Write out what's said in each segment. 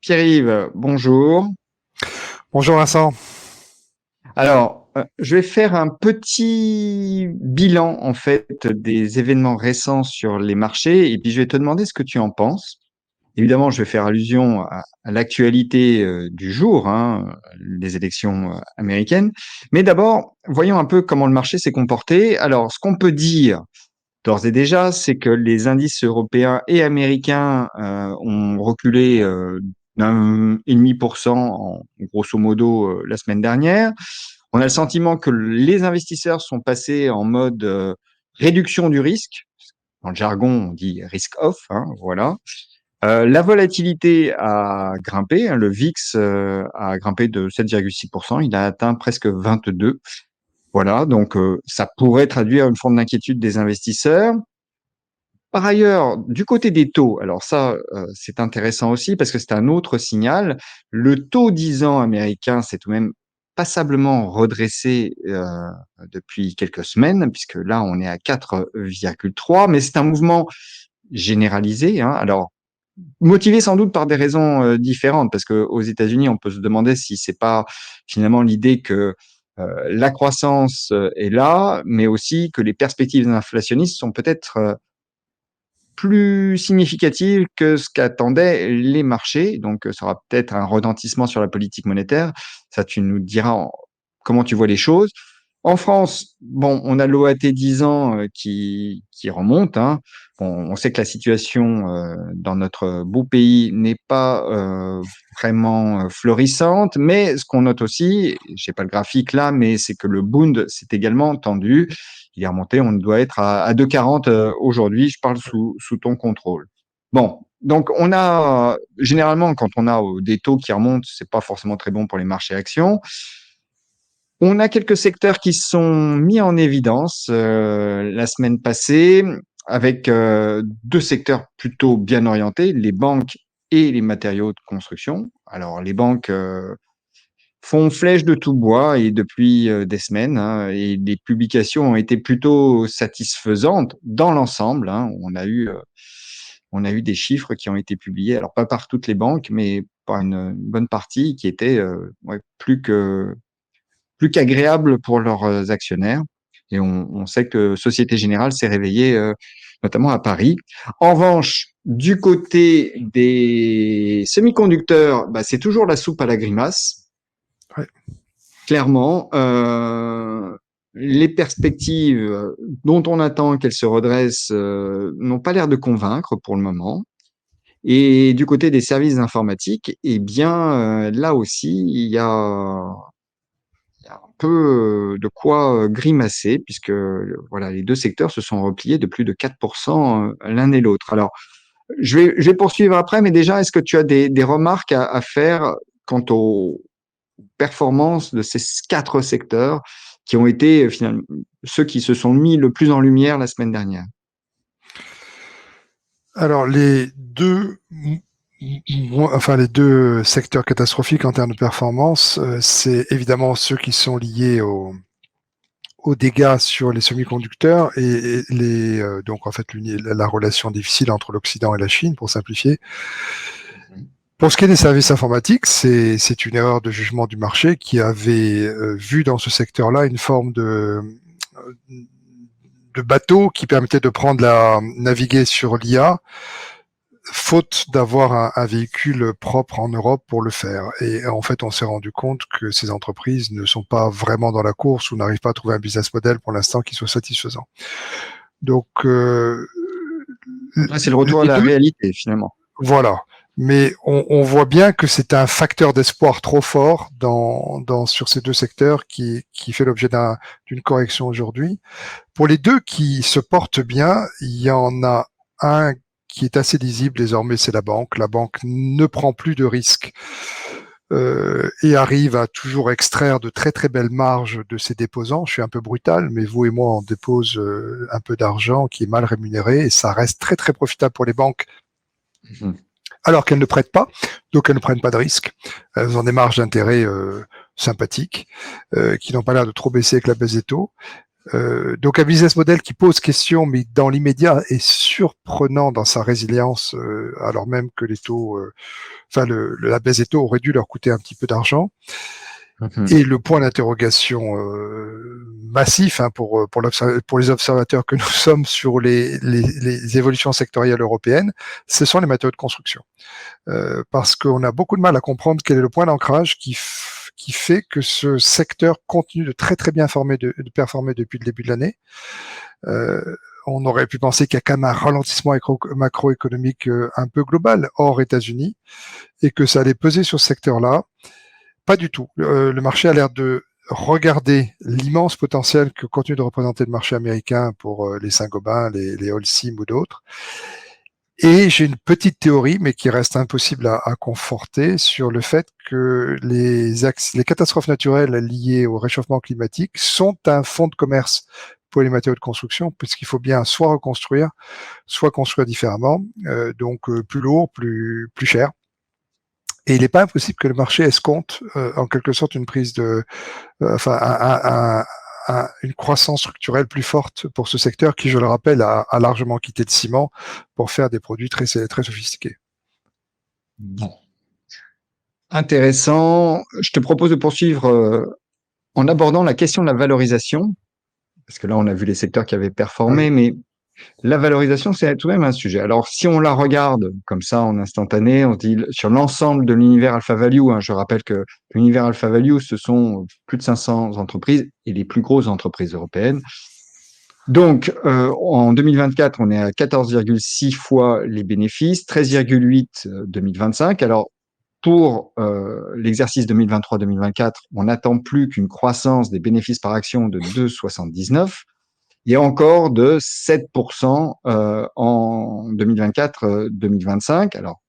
Pierre-Yves, bonjour. Bonjour Vincent. Alors, je vais faire un petit bilan en fait des événements récents sur les marchés et puis je vais te demander ce que tu en penses. Évidemment, je vais faire allusion à l'actualité du jour, hein, les élections américaines. Mais d'abord, voyons un peu comment le marché s'est comporté. Alors, ce qu'on peut dire d'ores et déjà, c'est que les indices européens et américains ont reculé d'1,5% en grosso modo la semaine dernière. On a le sentiment que les investisseurs sont passés en mode réduction du risque. Dans le jargon, on dit risk off, hein, voilà. La volatilité a grimpé, hein, le VIX a grimpé de 7,6%, il a atteint presque 22. Voilà, donc ça pourrait traduire une forme d'inquiétude des investisseurs. Par ailleurs, du côté des taux, alors ça, c'est intéressant aussi parce que c'est un autre signal. Le taux 10 ans américain s'est tout de même passablement redressé, depuis quelques semaines, puisque là, on est à 4,3, mais c'est un mouvement généralisé, hein. Alors, motivé sans doute par des raisons, différentes, parce qu'aux États-Unis, on peut se demander si c'est pas finalement l'idée que, la croissance, est là, mais aussi que les perspectives inflationnistes sont peut-être, plus significative que ce qu'attendaient les marchés. Donc, ça aura peut-être un retentissement sur la politique monétaire. Ça, tu nous diras comment tu vois les choses. En France, bon, on a l'OAT 10 ans qui remonte, hein. Bon, on sait que la situation dans notre beau pays n'est pas vraiment florissante, mais ce qu'on note aussi, j'ai pas le graphique là, mais c'est que le Bund s'est également tendu. Il est remonté, on doit être à 2,40 aujourd'hui, je parle sous ton contrôle. Bon, donc on a généralement quand on a des taux qui remontent, c'est pas forcément très bon pour les marchés actions. On a quelques secteurs qui sont mis en évidence la semaine passée avec deux secteurs plutôt bien orientés, les banques et les matériaux de construction. Alors les banques font flèche de tout bois et depuis des semaines, hein, et les publications ont été plutôt satisfaisantes dans l'ensemble, hein. On a eu des chiffres qui ont été publiés, alors pas par toutes les banques, mais par une bonne partie qui étaient ouais, plus qu'agréable pour leurs actionnaires. Et on sait que Société Générale s'est réveillée, notamment à Paris. En revanche, du côté des semi-conducteurs, bah, c'est toujours la soupe à la grimace. Ouais. Clairement, les perspectives dont on attend qu'elles se redressent n'ont pas l'air de convaincre pour le moment. Et du côté des services informatiques, eh bien, là aussi, il y a un peu de quoi grimacer, puisque voilà, les deux secteurs se sont repliés de plus de 4% l'un et l'autre. Alors, je vais poursuivre après, mais déjà, est-ce que tu as des remarques à faire quant aux performances de ces quatre secteurs qui ont été finalement ceux qui se sont mis le plus en lumière la semaine dernière? Alors les deux secteurs catastrophiques en termes de performance, c'est évidemment ceux qui sont liés aux dégâts sur les semi-conducteurs et donc en fait la relation difficile entre l'Occident et la Chine, pour simplifier. Pour ce qui est des services informatiques, c'est une erreur de jugement du marché qui avait vu dans ce secteur-là une forme de bateau qui permettait de naviguer sur l'IA, faute d'avoir un véhicule propre en Europe pour le faire. Et en fait, on s'est rendu compte que ces entreprises ne sont pas vraiment dans la course ou n'arrivent pas à trouver un business model pour l'instant qui soit satisfaisant. Donc, Ouais, c'est le retour à les la deux, réalité finalement. voilà. Mais on voit bien que c'est un facteur d'espoir trop fort sur ces deux secteurs qui fait l'objet d'une correction aujourd'hui. Pour les deux qui se portent bien, il y en a un qui est assez lisible désormais, c'est la banque. La banque ne prend plus de risques et arrive à toujours extraire de très très belles marges de ses déposants. Je suis un peu brutal, mais vous et moi, on dépose un peu d'argent qui est mal rémunéré et ça reste très très profitable pour les banques Mhm. alors qu'elles ne prêtent pas, donc elles ne prennent pas de risques. Elles ont des marges d'intérêt sympathiques qui n'ont pas l'air de trop baisser avec la baisse des taux. Donc un business model qui pose question, mais dans l'immédiat est surprenant dans sa résilience, alors même que les taux, la baisse des taux aurait dû leur coûter un petit peu d'argent. Et le point d'interrogation massif pour les observateurs que nous sommes sur les évolutions sectorielles européennes, ce sont les matériaux de construction. Parce qu'on a beaucoup de mal à comprendre quel est le point d'ancrage qui fait que ce secteur continue de très très bien de performer depuis le début de l'année. On aurait pu penser qu'il y a quand même un ralentissement macroéconomique un peu global hors États-Unis et que ça allait peser sur ce secteur-là. Pas du tout. Le marché a l'air de regarder l'immense potentiel que continue de représenter le marché américain pour les Saint-Gobain, les Holcim ou d'autres. Et j'ai une petite théorie, mais qui reste impossible à conforter, sur le fait que les catastrophes naturelles liées au réchauffement climatique sont un fonds de commerce pour les matériaux de construction, puisqu'il faut bien soit reconstruire, soit construire différemment, donc plus lourd, plus cher. Et il n'est pas impossible que le marché escompte en quelque sorte une prise de, une croissance structurelle plus forte pour ce secteur qui, je le rappelle, a largement quitté le ciment pour faire des produits très sophistiqués. Bon. Intéressant. Je te propose de poursuivre en abordant la question de la valorisation, parce que là, on a vu les secteurs qui avaient performé, mais la valorisation, c'est tout de même un sujet. Alors, si on la regarde comme ça en instantané, on se dit sur l'ensemble de l'univers Alpha Value, je rappelle que l'univers Alpha Value, ce sont plus de 500 entreprises et les plus grosses entreprises européennes. Donc, en 2024, on est à 14,6 fois les bénéfices, 13,8 2025. Alors, pour l'exercice 2023-2024, on n'attend plus qu'une croissance des bénéfices par action de 2,79 et encore de 7% en 2024-2025. Alors,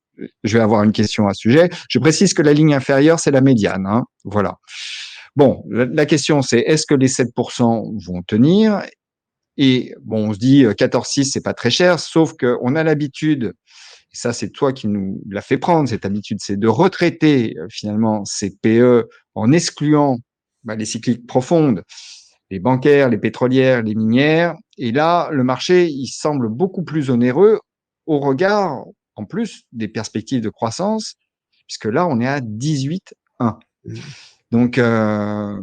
je vais avoir une question à ce sujet. Je précise que la ligne inférieure, c'est la médiane. Voilà. Bon, la question, c'est est-ce que les 7% vont tenir? Et bon, on se dit 14,6, c'est pas très cher, sauf qu'on a l'habitude, et ça c'est toi qui nous l'a fait prendre, cette habitude, c'est de retraiter finalement ces PE en excluant les cycliques profondes, les bancaires, les pétrolières, les minières. Et là, le marché, il semble beaucoup plus onéreux au regard, en plus, des perspectives de croissance, puisque là, on est à 18,1. Donc, la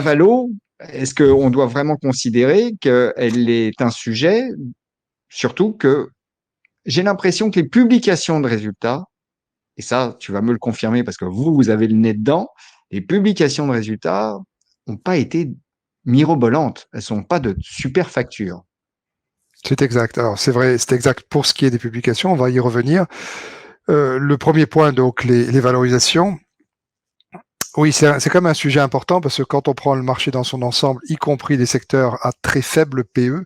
valo, est-ce qu'on doit vraiment considérer qu'elle est un sujet, surtout que j'ai l'impression que les publications de résultats, et ça, tu vas me le confirmer parce que vous avez le nez dedans, les publications de résultats n'ont pas été mirobolantes. Elles sont pas de super factures. C'est exact. Alors, c'est vrai, c'est exact pour ce qui est des publications. On va y revenir. Le premier point, donc, les valorisations. Oui, c'est quand même un sujet important parce que quand on prend le marché dans son ensemble, y compris les secteurs à très faible PE,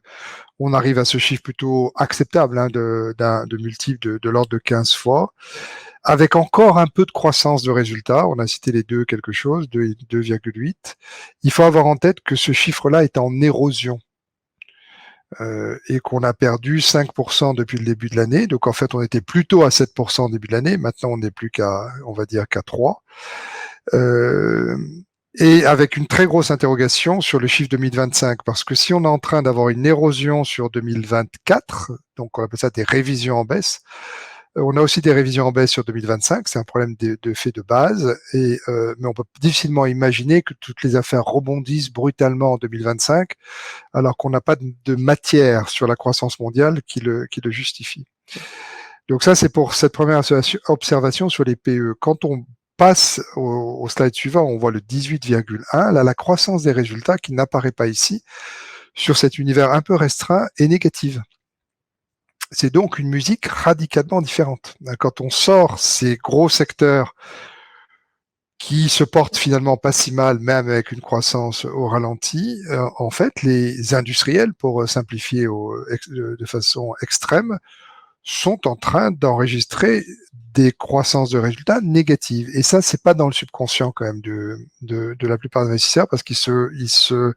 on arrive à ce chiffre plutôt acceptable de multiples de l'ordre de 15 fois, avec encore un peu de croissance de résultats. On a cité les deux quelque chose, 2,8. Il faut avoir en tête que ce chiffre-là est en érosion. Et qu'on a perdu 5% depuis le début de l'année. Donc en fait, on était plutôt à 7% au début de l'année. Maintenant, on n'est plus on va dire qu'à 3. Et avec une très grosse interrogation sur le chiffre 2025, parce que si on est en train d'avoir une érosion sur 2024, donc on appelle ça des révisions en baisse, on a aussi des révisions en baisse sur 2025, c'est un problème de fait de base, mais on peut difficilement imaginer que toutes les affaires rebondissent brutalement en 2025, alors qu'on n'a pas de matière sur la croissance mondiale qui le justifie. Donc ça, c'est pour cette première observation sur les PE. Quand on passe au slide suivant, on voit le 18,1, là la croissance des résultats qui n'apparaît pas ici, sur cet univers un peu restreint, est négative. C'est donc une musique radicalement différente. Quand on sort ces gros secteurs qui se portent finalement pas si mal, même avec une croissance au ralenti, en fait, les industriels, pour simplifier de façon extrême, sont en train d'enregistrer des croissances de résultats négatives. Et ça, c'est pas dans le subconscient quand même de la plupart des investisseurs parce qu'ils se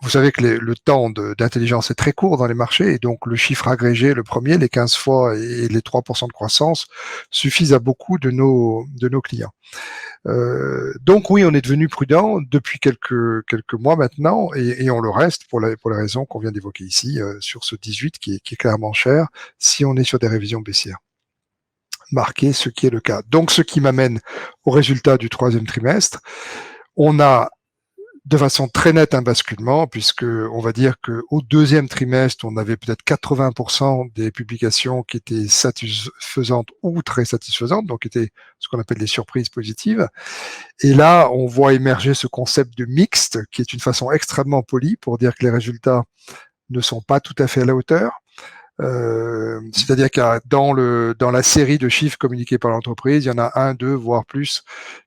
vous savez que le temps d'intelligence est très court dans les marchés, et donc le chiffre agrégé, le premier, les 15 fois et les 3% de croissance suffisent à beaucoup de nos clients. Donc oui, on est devenu prudent depuis quelques mois maintenant, et on le reste pour les raisons qu'on vient d'évoquer ici, sur ce 18 qui est clairement cher si on est sur des révisions baissières marquées, ce qui est le cas. Donc ce qui m'amène au résultat du troisième trimestre. On a de façon très nette un basculement, puisque on va dire qu'au deuxième trimestre, on avait peut-être 80% des publications qui étaient satisfaisantes ou très satisfaisantes, donc étaient ce qu'on appelle les surprises positives. Et là, on voit émerger ce concept de mixte, qui est une façon extrêmement polie pour dire que les résultats ne sont pas tout à fait à la hauteur. C'est-à-dire qu'il dans la série de chiffres communiqués par l'entreprise, il y en a un, deux, voire plus,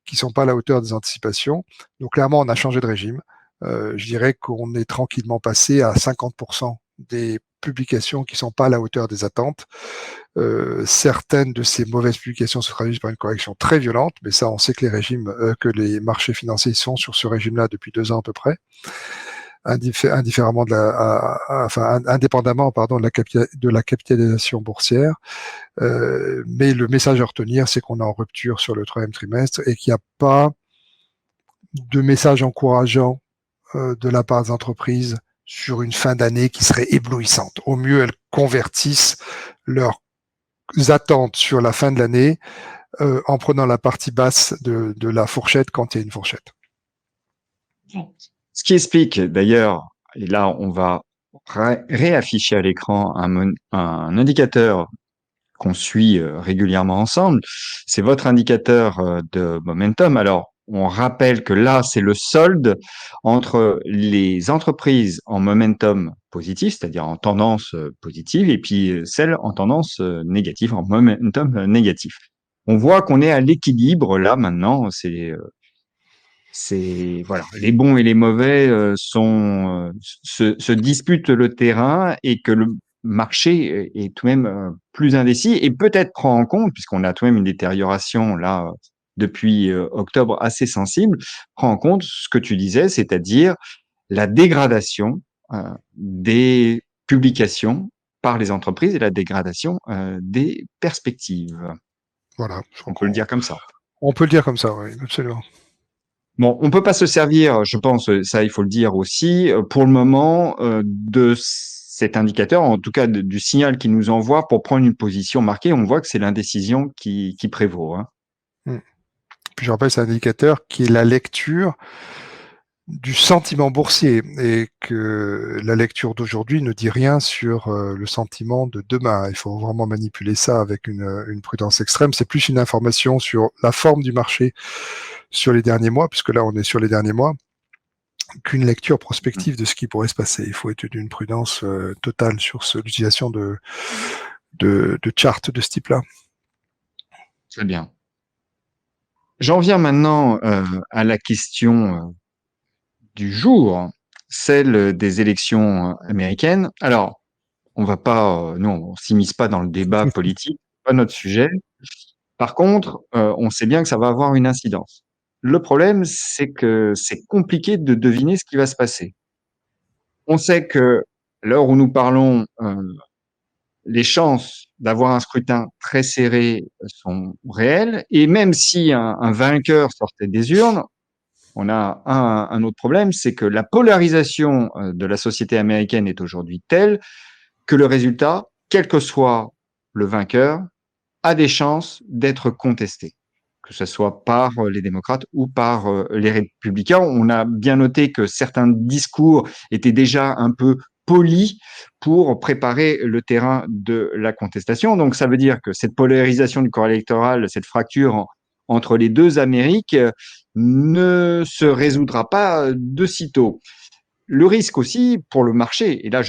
qui sont pas à la hauteur des anticipations. Donc clairement, on a changé de régime. Je dirais qu'on est tranquillement passé à 50% des publications qui sont pas à la hauteur des attentes. Certaines de ces mauvaises publications se traduisent par une correction très violente, mais ça, on sait que que les marchés financiers sont sur ce régime-là depuis 2 ans à peu près. Indépendamment de la capitalisation boursière. Mais le message à retenir, c'est qu'on est en rupture sur le troisième trimestre et qu'il n'y a pas de message encourageant de la part des entreprises sur une fin d'année qui serait éblouissante. Au mieux, elles convertissent leurs attentes sur la fin de l'année en prenant la partie basse de la fourchette quand il y a une fourchette. Ce qui explique d'ailleurs, et là on va réafficher à l'écran un indicateur qu'on suit régulièrement ensemble, c'est votre indicateur de momentum. Alors, on rappelle que là, c'est le solde entre les entreprises en momentum positif, c'est-à-dire en tendance positive, et puis celles en tendance négative, en momentum négatif. On voit qu'on est à l'équilibre là maintenant. Voilà, les bons et les mauvais se disputent le terrain, et que le marché est tout de même plus indécis, et peut-être prend en compte, puisqu'on a tout de même une détérioration là depuis octobre assez sensible, prend en compte ce que tu disais, c'est-à-dire la dégradation des publications par les entreprises et la dégradation des perspectives. Voilà. On peut le dire comme ça. On peut le dire comme ça, oui, absolument. Bon, on peut pas se servir, je pense, ça il faut le dire aussi, pour le moment, de cet indicateur, en tout cas du signal qu'il nous envoie pour prendre une position marquée. On voit que c'est l'indécision qui prévaut. Hein. Puis je rappelle, c'est un indicateur qui est la lecture du sentiment boursier, et que la lecture d'aujourd'hui ne dit rien sur le sentiment de demain. Il faut vraiment manipuler ça avec une prudence extrême. C'est plus une information sur la forme du marché sur les derniers mois, puisque là on est sur les derniers mois, qu'une lecture prospective de ce qui pourrait se passer. Il faut être d'une prudence totale sur l'utilisation de charts de ce type-là. Très bien. J'en viens maintenant à la question du jour, celle des élections américaines. Alors, on va pas, nous, on s'immisce pas dans le débat politique, c'est pas notre sujet. Par contre, on sait bien que ça va avoir une incidence. Le problème, c'est que c'est compliqué de deviner ce qui va se passer. On sait que, à l'heure où nous parlons, les chances d'avoir un scrutin très serré sont réelles, et même si un vainqueur sortait des urnes, on a un autre problème, c'est que la polarisation de la société américaine est aujourd'hui telle que le résultat, quel que soit le vainqueur, a des chances d'être contesté, que ce soit par les démocrates ou par les républicains. On a bien noté que certains discours étaient déjà un peu polis pour préparer le terrain de la contestation. Donc ça veut dire que cette polarisation du corps électoral, cette fracture entre les deux Amériques ne se résoudra pas de sitôt. Le risque aussi pour le marché, et là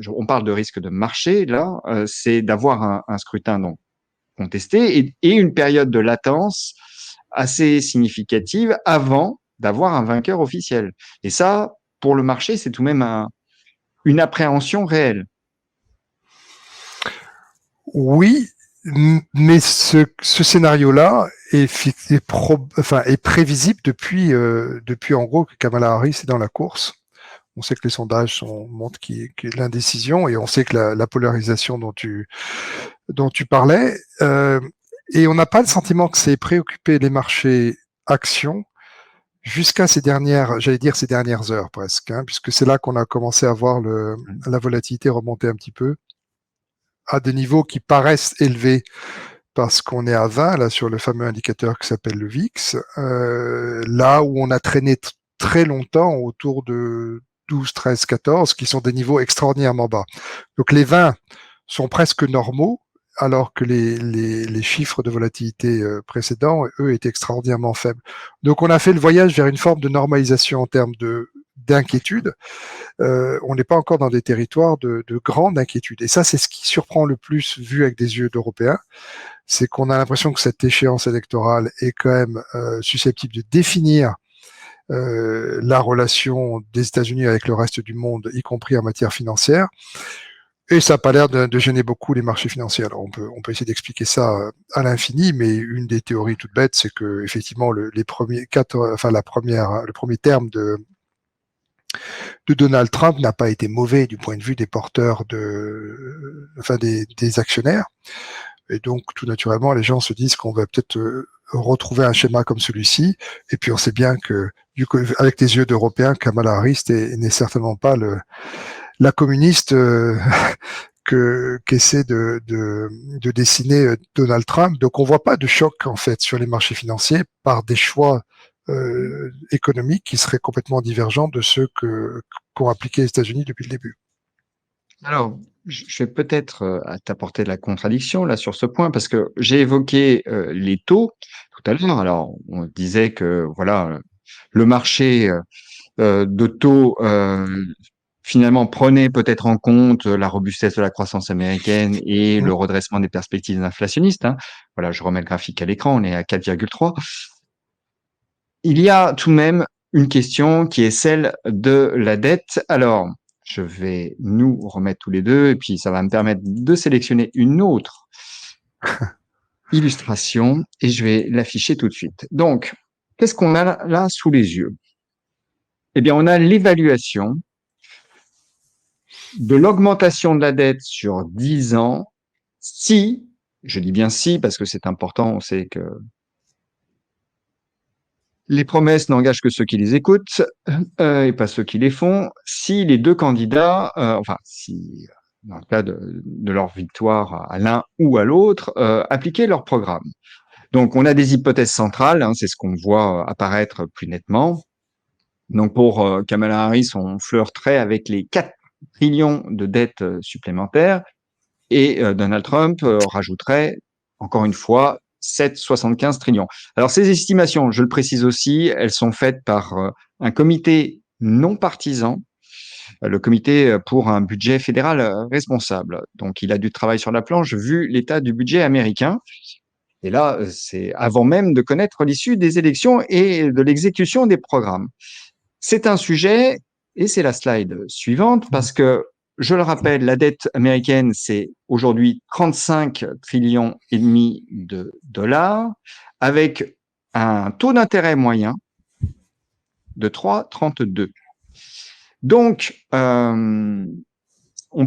on parle de risque de marché, là, c'est d'avoir un scrutin donc contesté, et une période de latence assez significative avant d'avoir un vainqueur officiel. Et ça, pour le marché, c'est tout de même une appréhension réelle. Oui, mais ce scénario-là est prévisible depuis en gros que Kamala Harris est dans la course. On sait que les sondages montrent qu'il y a de l'indécision, et on sait que la polarisation dont tu parlais, et on n'a pas le sentiment que c'est préoccupé les marchés actions jusqu'à ces dernières heures presque, hein, puisque c'est là qu'on a commencé à voir la volatilité remonter un petit peu à des niveaux qui paraissent élevés parce qu'on est à 20 là sur le fameux indicateur qui s'appelle le VIX, là où on a traîné très longtemps autour de 12, 13, 14, qui sont des niveaux extraordinairement bas. Donc les 20 sont presque normaux, alors que les chiffres de volatilité précédents, eux, étaient extraordinairement faibles. Donc on a fait le voyage vers une forme de normalisation en termes d'inquiétude. On n'est pas encore dans des territoires de grande inquiétude. Et ça, c'est ce qui surprend le plus vu avec des yeux d'Européens, c'est qu'on a l'impression que cette échéance électorale est quand même susceptible de définir la relation des États-Unis avec le reste du monde, y compris en matière financière. Et ça n'a pas l'air de gêner beaucoup les marchés financiers. Alors on peut essayer d'expliquer ça à l'infini, mais une des théories toutes bêtes, c'est que effectivement le premier terme de Donald Trump n'a pas été mauvais du point de vue des porteurs des actionnaires. Et donc, tout naturellement, les gens se disent qu'on va peut-être retrouver un schéma comme celui-ci. Et puis, on sait bien que, du coup, avec les yeux d'Européens, Kamala Harris n'est certainement pas la communiste qu'essaie de dessiner Donald Trump. Donc, on voit pas de choc, en fait, sur les marchés financiers par des choix économiques qui seraient complètement divergents de ceux qu'ont appliqué les États-Unis depuis le début. Alors, je vais peut-être t'apporter de la contradiction là sur ce point, parce que j'ai évoqué les taux tout à l'heure. Alors, on disait que voilà, le marché de taux finalement prenait peut-être en compte la robustesse de la croissance américaine et le redressement des perspectives inflationnistes. Hein. Voilà, je remets le graphique à l'écran, on est à 4,3. Il y a tout de même une question qui est celle de la dette. Alors, je vais nous remettre tous les deux et puis ça va me permettre de sélectionner une autre illustration et je vais l'afficher tout de suite. Donc, qu'est-ce qu'on a là sous les yeux? Eh bien, on a l'évaluation de l'augmentation de la dette sur 10 ans si, je dis bien si parce que c'est important, on sait que les promesses n'engagent que ceux qui les écoutent et pas ceux qui les font. Si les deux candidats, si dans le cas de leur victoire à l'un ou à l'autre, appliquaient leur programme. Donc, on a des hypothèses centrales, hein, c'est ce qu'on voit apparaître plus nettement. Donc, pour Kamala Harris, on flirterait avec les 4 trillions de dettes supplémentaires et Donald Trump rajouterait, encore une fois, 7,75 trillions. Alors, ces estimations, je le précise aussi, elles sont faites par un comité non partisan, le comité pour un budget fédéral responsable. Donc, il a du travail sur la planche vu l'état du budget américain. Et là, c'est avant même de connaître l'issue des élections et de l'exécution des programmes. C'est un sujet, et c'est la slide suivante, parce que, je le rappelle, la dette américaine, c'est aujourd'hui 35 trillions et demi de dollars, avec un taux d'intérêt moyen de 3,32. Donc, on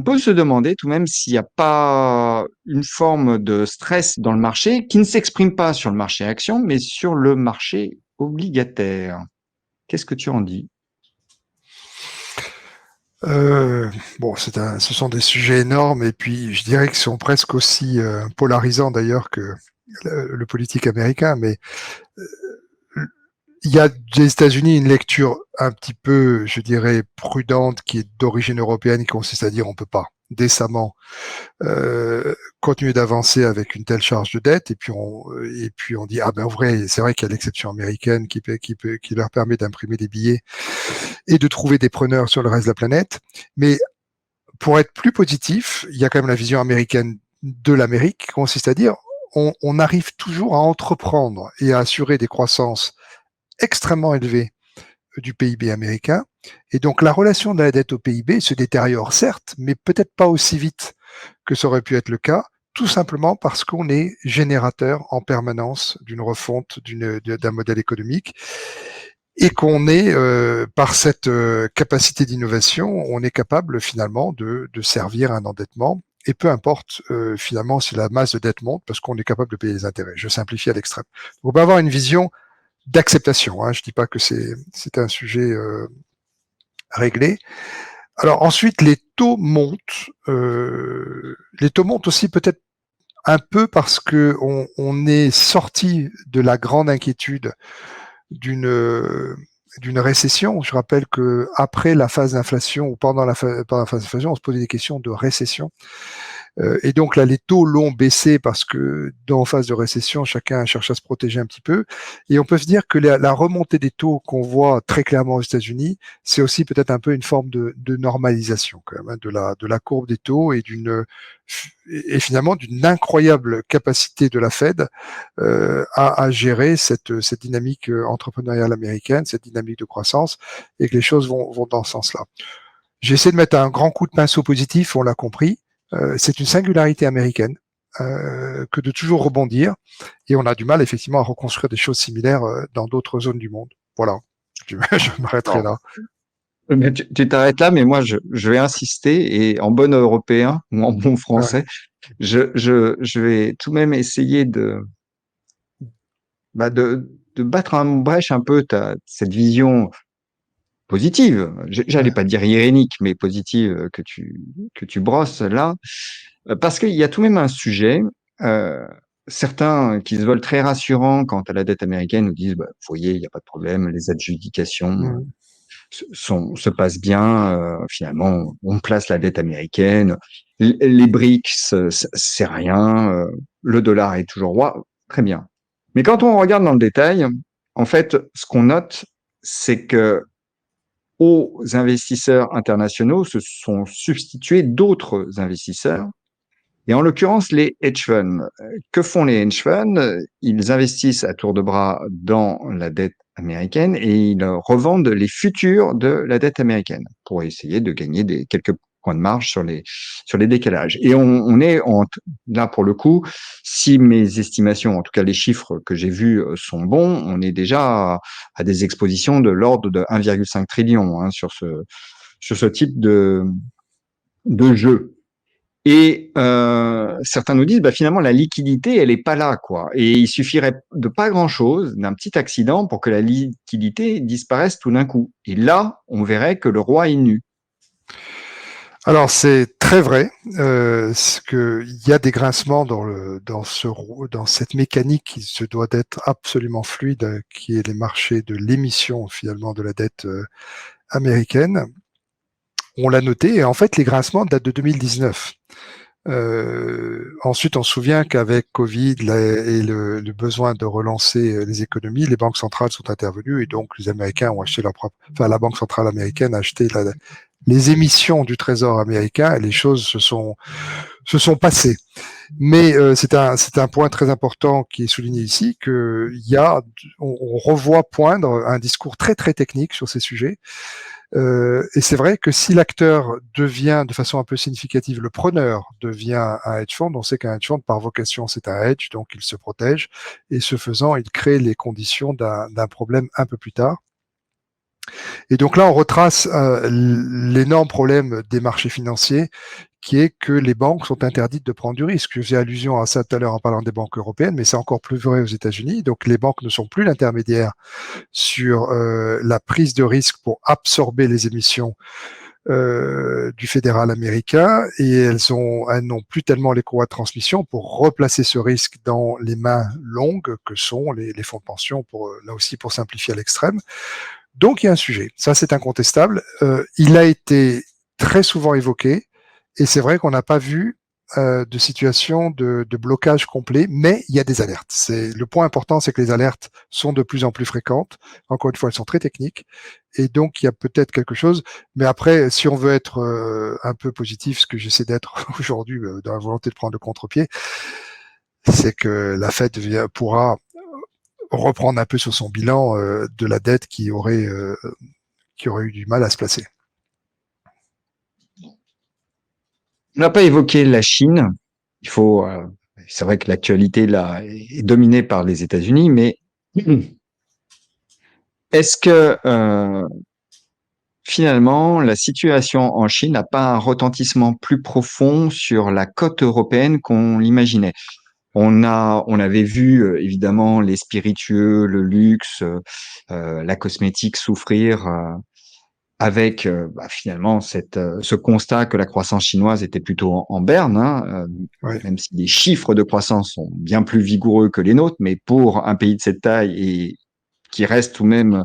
peut se demander tout de même s'il n'y a pas une forme de stress dans le marché qui ne s'exprime pas sur le marché action, mais sur le marché obligataire. Qu'est-ce que tu en dis? Bon, ce sont des sujets énormes et puis je dirais qu'ils sont presque aussi polarisants d'ailleurs que le politique américain, mais il y a des États-Unis une lecture un petit peu, je dirais, prudente qui est d'origine européenne, qui consiste à dire on peut pas décemment continuer d'avancer avec une telle charge de dette, et puis on dit ah ben vrai, c'est vrai qu'il y a l'exception américaine qui leur permet d'imprimer des billets et de trouver des preneurs sur le reste de la planète. Mais pour être plus positif, il y a quand même la vision américaine de l'Amérique qui consiste à dire on arrive toujours à entreprendre et à assurer des croissances extrêmement élevées du PIB américain. Et donc la relation de la dette au PIB se détériore certes, mais peut-être pas aussi vite que ça aurait pu être le cas, tout simplement parce qu'on est générateur en permanence d'une refonte d'un modèle économique. et qu'on est, par cette capacité d'innovation, on est capable finalement de servir un endettement. Et peu importe finalement si la masse de dette monte, parce qu'on est capable de payer les intérêts. Je simplifie à l'extrême. On peut avoir une vision d'acceptation. Hein. Je dis pas que c'est un sujet réglé. Alors ensuite, les taux montent. Les taux montent aussi peut-être un peu parce que on est sorti de la grande inquiétude d'une récession. Je rappelle que après la phase d'inflation ou pendant pendant la phase d'inflation, on se posait des questions de récession. Et donc là, les taux l'ont baissé parce que dans phase de récession, chacun cherche à se protéger un petit peu. Et on peut se dire que la remontée des taux qu'on voit très clairement aux États-Unis, c'est aussi peut-être un peu une forme de normalisation quand même, hein, de la courbe des taux et finalement d'une incroyable capacité de la Fed à gérer cette dynamique entrepreneuriale américaine, cette dynamique de croissance, et que les choses vont dans ce sens-là. J'essaie de mettre un grand coup de pinceau positif, on l'a compris. C'est une singularité américaine que de toujours rebondir, et on a du mal effectivement à reconstruire des choses similaires dans d'autres zones du monde. Voilà, je m'arrêterai Non. là. Mais tu t'arrêtes là, mais moi, je vais insister et en bon européen ou en bon Ouais. français, je vais tout de même essayer de battre en brèche un peu cette vision positive. J'allais Ouais. pas dire irénique, mais positive que tu brosses là. Parce qu'il y a tout de même un sujet. Euh, Certains qui se veulent très rassurants quant à la dette américaine nous disent, bah, vous voyez, il n'y a pas de problème, les adjudications Mm. se passent bien. Finalement, on place la dette américaine. Les BRICS, c'est rien. Le dollar est toujours roi. Très bien. Mais quand on regarde dans le détail, en fait, ce qu'on note, c'est que aux investisseurs internationaux se sont substitués d'autres investisseurs et en l'occurrence, les hedge funds. Que font les hedge funds? Ils investissent à tour de bras dans la dette américaine et ils revendent les futurs de la dette américaine pour essayer de gagner quelques points de marge sur les décalages. Et on est là pour le coup, si mes estimations, en tout cas les chiffres que j'ai vus sont bons, on est déjà à des expositions de l'ordre de 1,5 trillion hein, sur ce type de jeu. Et certains nous disent, bah, finalement, la liquidité, elle est pas là, quoi. Et il suffirait de pas grand-chose, d'un petit accident, pour que la liquidité disparaisse tout d'un coup. Et là, on verrait que le roi est nu. Alors c'est très vrai, il y a des grincements dans cette mécanique qui se doit d'être absolument fluide, qui est les marchés de l'émission finalement de la dette américaine. On l'a noté, et en fait les grincements datent de 2019. Ensuite, on se souvient qu'avec Covid et le besoin de relancer les économies, les banques centrales sont intervenues et donc les Américains ont acheté la Banque centrale américaine a acheté les émissions du Trésor américain et les choses se sont passées. Mais c'est un point très important qui est souligné ici, on revoit poindre un discours très très technique sur ces sujets. Et c'est vrai que si l'acteur devient de façon un peu significative, le preneur devient un hedge fund, on sait qu'un hedge fund par vocation c'est un hedge, donc il se protège, et ce faisant il crée les conditions d'un problème un peu plus tard. Et donc là on retrace l'énorme problème des marchés financiers qui est que les banques sont interdites de prendre du risque. Je faisais allusion à ça tout à l'heure en parlant des banques européennes, mais c'est encore plus vrai aux États-Unis. Donc les banques ne sont plus l'intermédiaire sur la prise de risque pour absorber les émissions du fédéral américain et elles n'ont plus tellement les courroies de transmission pour replacer ce risque dans les mains longues que sont les fonds de pension, là aussi pour simplifier à l'extrême. Donc il y a un sujet, ça c'est incontestable. Il a été très souvent évoqué et c'est vrai qu'on n'a pas vu de situation de blocage complet, mais il y a des alertes. Le point important, c'est que les alertes sont de plus en plus fréquentes. Encore une fois, elles sont très techniques, et donc il y a peut-être quelque chose. Mais après, si on veut être un peu positif, ce que j'essaie d'être aujourd'hui dans la volonté de prendre le contre-pied, c'est que la Fed pourra reprendre un peu sur son bilan de la dette qui aurait eu du mal à se placer. On n'a pas évoqué la Chine. Il faut, c'est vrai que l'actualité là est dominée par les États-Unis, mais est-ce que finalement la situation en Chine n'a pas un retentissement plus profond sur la côte européenne qu'on l'imaginait? On avait vu évidemment les spiritueux, le luxe, la cosmétique souffrir avec finalement ce constat que la croissance chinoise était plutôt en berne, hein, Ouais. même si les chiffres de croissance sont bien plus vigoureux que les nôtres, mais pour un pays de cette taille et qui reste tout de même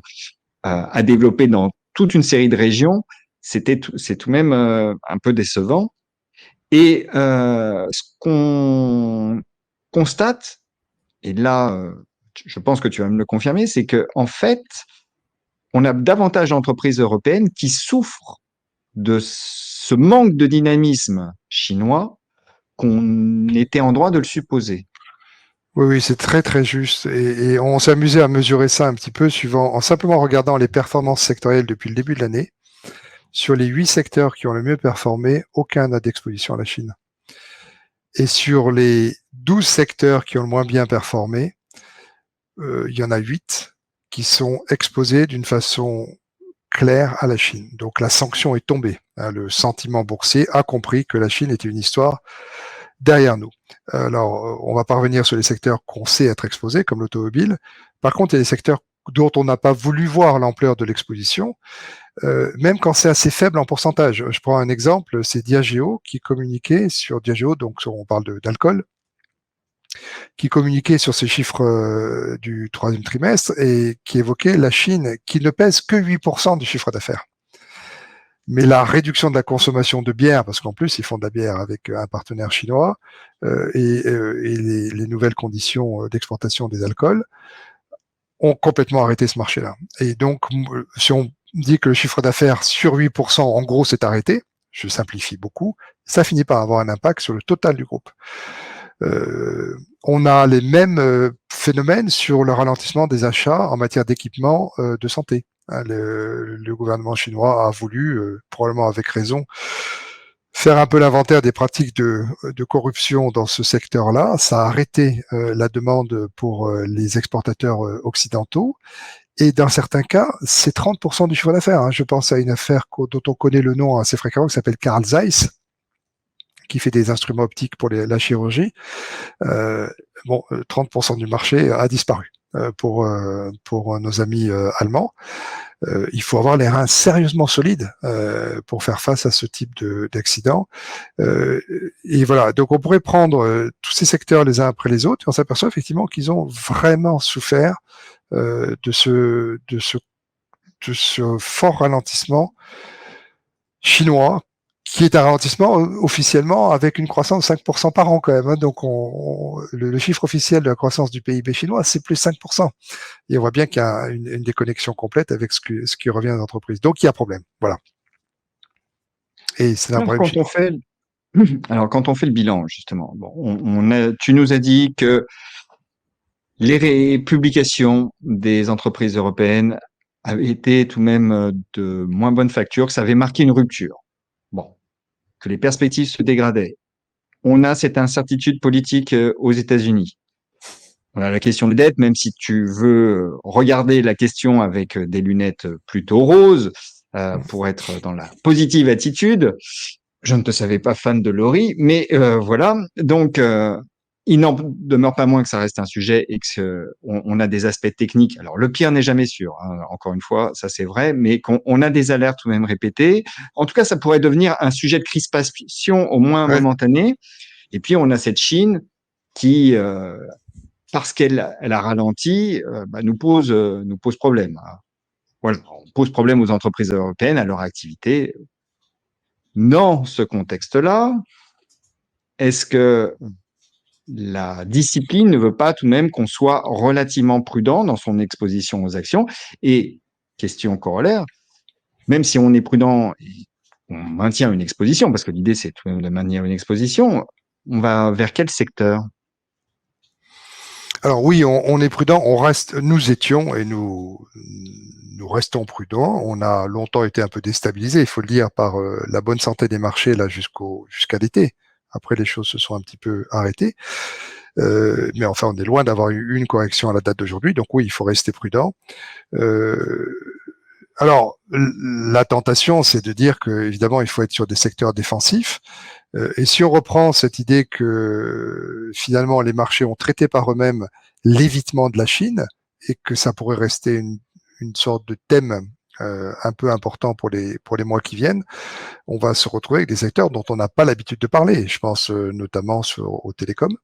à développer dans toute une série de régions, c'est tout de même un peu décevant. Et ce qu'on constate, et là, je pense que tu vas me le confirmer, c'est que en fait, on a davantage d'entreprises européennes qui souffrent de ce manque de dynamisme chinois qu'on était en droit de le supposer. Oui, oui, c'est très très juste. Et on s'est amusé à mesurer ça un petit peu en simplement regardant les performances sectorielles depuis le début de l'année. Sur les 8 secteurs qui ont le mieux performé, aucun n'a d'exposition à la Chine. Et sur les 12 secteurs qui ont le moins bien performé, il y en a 8 qui sont exposés d'une façon claire à la Chine. Donc la sanction est tombée. Le sentiment boursier a compris que la Chine était une histoire derrière nous. Alors, on va pas revenir sur les secteurs qu'on sait être exposés, comme l'automobile. Par contre, il y a des secteurs dont on n'a pas voulu voir l'ampleur de l'exposition, même quand c'est assez faible en pourcentage. Je prends un exemple, c'est Diageo qui communiquait sur Diageo, donc on parle d'alcool, qui communiquait sur ces chiffres du troisième trimestre et qui évoquait la Chine qui ne pèse que 8% du chiffre d'affaires. Mais la réduction de la consommation de bière, parce qu'en plus ils font de la bière avec un partenaire chinois, et les nouvelles conditions d'exportation des alcools ont complètement arrêté ce marché-là. Et donc, si on dit que le chiffre d'affaires sur 8%, en gros, s'est arrêté, je simplifie beaucoup, ça finit par avoir un impact sur le total du groupe. On a les mêmes phénomènes sur le ralentissement des achats en matière d'équipement de santé. Le gouvernement chinois a voulu, probablement avec raison, faire un peu l'inventaire des pratiques de corruption dans ce secteur-là. Ça a arrêté la demande pour les exportateurs occidentaux. Et dans certains cas, c'est 30% du chiffre d'affaires. Hein. Je pense à une affaire dont on connaît le nom assez fréquemment, qui s'appelle Carl Zeiss, qui fait des instruments optiques pour la chirurgie. 30% du marché a disparu pour nos amis allemands. Il faut avoir les reins sérieusement solides pour faire face à ce type d'accident. Et voilà, donc on pourrait prendre tous ces secteurs les uns après les autres et on s'aperçoit effectivement qu'ils ont vraiment souffert de ce fort ralentissement chinois, qui est un ralentissement officiellement avec une croissance de 5% par an quand même. Hein. Donc le chiffre officiel de la croissance du PIB chinois, c'est plus 5%. Et on voit bien qu'il y a une déconnexion complète avec ce qui revient aux entreprises. Donc il y a un problème. Voilà. Et c'est un Alors, problème chinois. quand on fait le bilan, justement, tu nous as dit que les publications des entreprises européennes avaient été tout de même de moins bonne facture, que ça avait marqué une rupture. Bon, que les perspectives se dégradaient. On a cette incertitude politique aux États-Unis. On a la question des dettes, même si tu veux regarder la question avec des lunettes plutôt roses, pour être dans la positive attitude. Je ne te savais pas fan de Laurie, mais voilà. Donc, il n'en demeure pas moins que ça reste un sujet et que on a des aspects techniques. Alors, le pire n'est jamais sûr. Hein, encore une fois, ça c'est vrai, mais qu'on a des alertes tout de même répétées. En tout cas, ça pourrait devenir un sujet de crispation au moins Ouais. momentané. Et puis, on a cette Chine qui, parce qu'elle a ralenti, nous pose problème. Voilà, on pose problème aux entreprises européennes, à leur activité. Dans ce contexte-là, est-ce que la discipline ne veut pas tout de même qu'on soit relativement prudent dans son exposition aux actions? Et question corollaire, même si on est prudent et on maintient une exposition, parce que l'idée c'est tout de même de maintenir une exposition, on va vers quel secteur? Alors oui, on est prudent. Nous étions et nous restons prudents. On a longtemps été un peu déstabilisés, il faut le dire, par la bonne santé des marchés là jusqu'à l'été. Après, les choses se sont un petit peu arrêtées. Mais enfin, on est loin d'avoir eu une correction à la date d'aujourd'hui. Donc oui, il faut rester prudent. Alors, la tentation, c'est de dire que évidemment, il faut être sur des secteurs défensifs. Et si on reprend cette idée que finalement les marchés ont traité par eux-mêmes l'évitement de la Chine et que ça pourrait rester une sorte de thème un peu important pour les mois qui viennent, on va se retrouver avec des secteurs dont on n'a pas l'habitude de parler. Je pense notamment aux télécoms,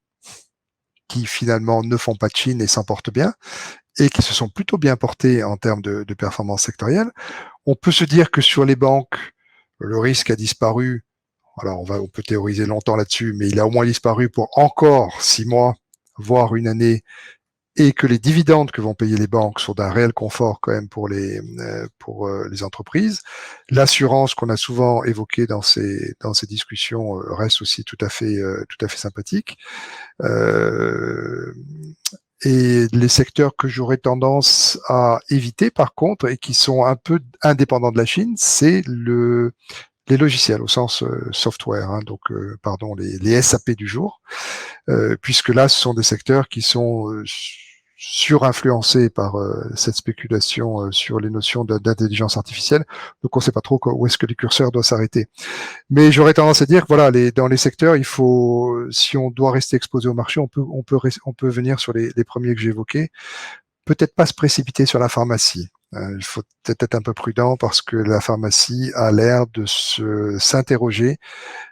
qui finalement ne font pas de Chine et s'en portent bien, et qui se sont plutôt bien portés en termes de performance sectorielle. On peut se dire que sur les banques, le risque a disparu. Alors on peut théoriser longtemps là-dessus, mais il a au moins disparu pour encore 6 mois, voire une année, et que les dividendes que vont payer les banques sont d'un réel confort quand même pour les entreprises. L'assurance qu'on a souvent évoquée dans ces discussions reste aussi tout à fait sympathique. Et les secteurs que j'aurais tendance à éviter, par contre, et qui sont un peu indépendants de la Chine, c'est les logiciels au sens software, hein, donc pardon, les SAP du jour, puisque là, ce sont des secteurs qui sont surinfluencés par cette spéculation sur les notions d'intelligence artificielle. Donc, on ne sait pas trop où est-ce que le curseur doit s'arrêter. Mais j'aurais tendance à dire que voilà, dans les secteurs, il faut, si on doit rester exposé au marché, on peut venir sur les premiers que j'ai évoqués. Peut-être pas se précipiter sur la pharmacie. Il faut peut-être être un peu prudent parce que la pharmacie a l'air de s'interroger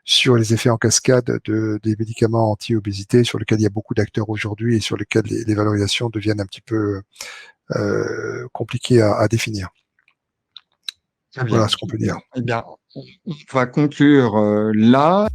sur les effets en cascade des médicaments anti-obésité sur lesquels il y a beaucoup d'acteurs aujourd'hui et sur lesquels les valorisations deviennent un petit peu compliquées à définir. Très bien. Voilà ce qu'on peut dire. Eh bien, on va conclure là.